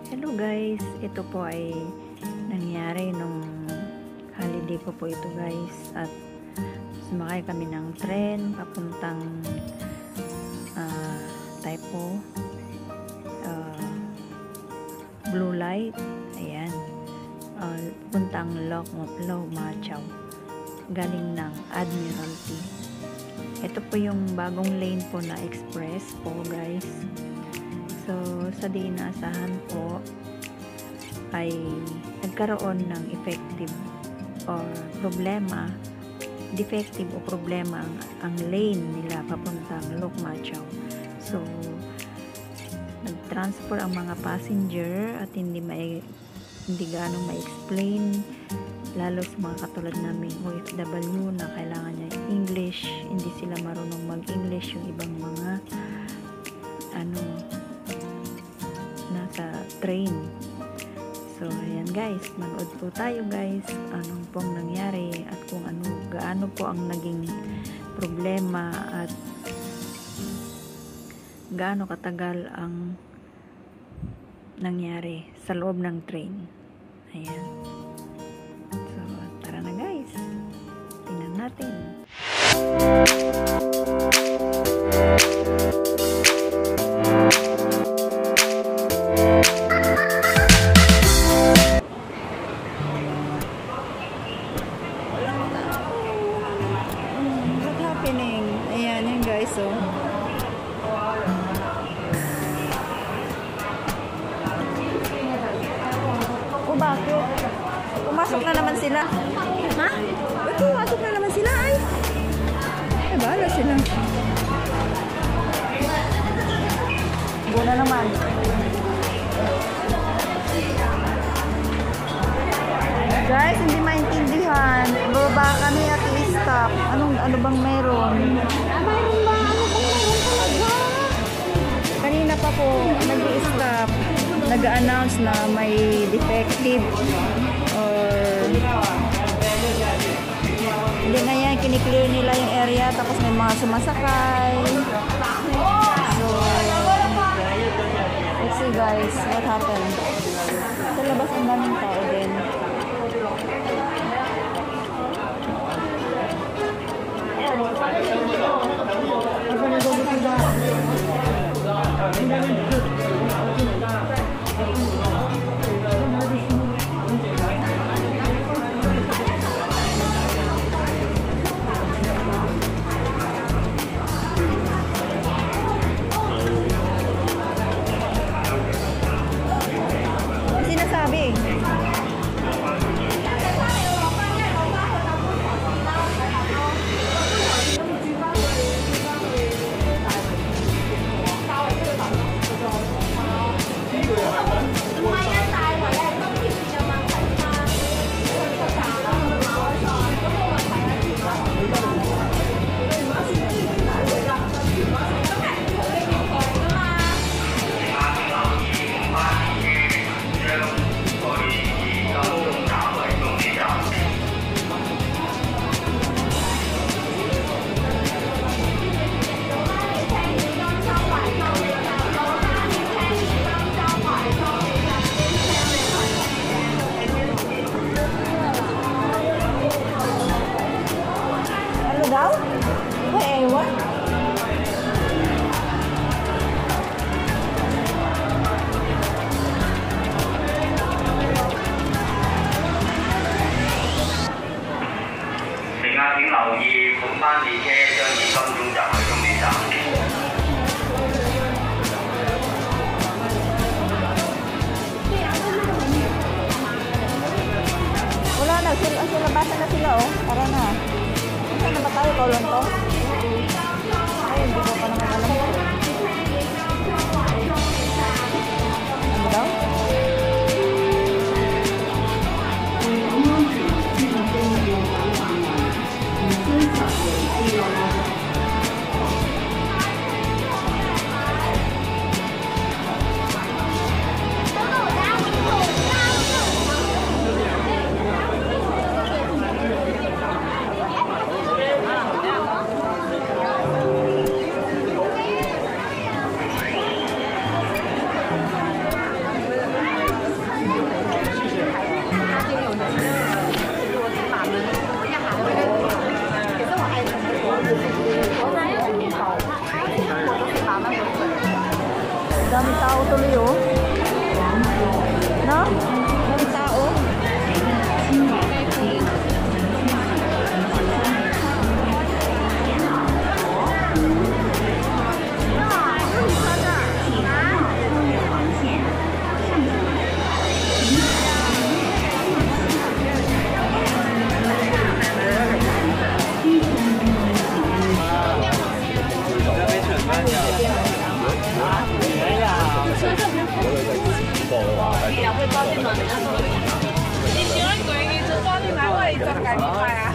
Hello guys, ito po ay nangyari nung holiday ko po ito guys, at sumakay kami ng tren papuntang Taipo, Blue Light, ayan, puntang Lok Machao, galing ng Admiralty. Ito po yung bagong lane po na express po guys. So, sa di inaasahan po ay nagkaroon ng defective o problema ang lane nila papuntang Lok Machao. So, nag-transfer ang mga passenger at hindi gaano ma-explain, lalo sa mga katulad namin OFW na kailangan niya English, hindi sila marunong mag-English, yung ibang mga nasa train. So ayan guys, manood po tayo guys anong pong nangyari at kung gaano po ang naging problema at gaano katagal ang nangyari sa loob ng train. Ayan. So tara na guys, tingnan natin. Ayan, yun guys, oh. Oh, bakit? Pumasok na naman sila. Ha? Ba't pumasok na naman sila? Ay, bahala sila. Go na naman. Guys, hindi maintindihan. Bababa kami at i-stop. Ano bang meron? Mayroon ba? Ano bang meron talaga? Kanina pa po, nag-i-stop. Nag-announce na may defective or hindi na yan, kiniklear nila yung area, tapos may mga sumasakay. So, let's see guys, what happened? Sa labas ang daming tao din. Sinasabi daw? Ewan. Wala na, labasan na sila oh. Tara na. Saan na ba tayo? Kaulan to? Ay, hindi ko pa naman alam. Ano daw? 你喜欢鬼，你就说你买我一张赶紧买啊！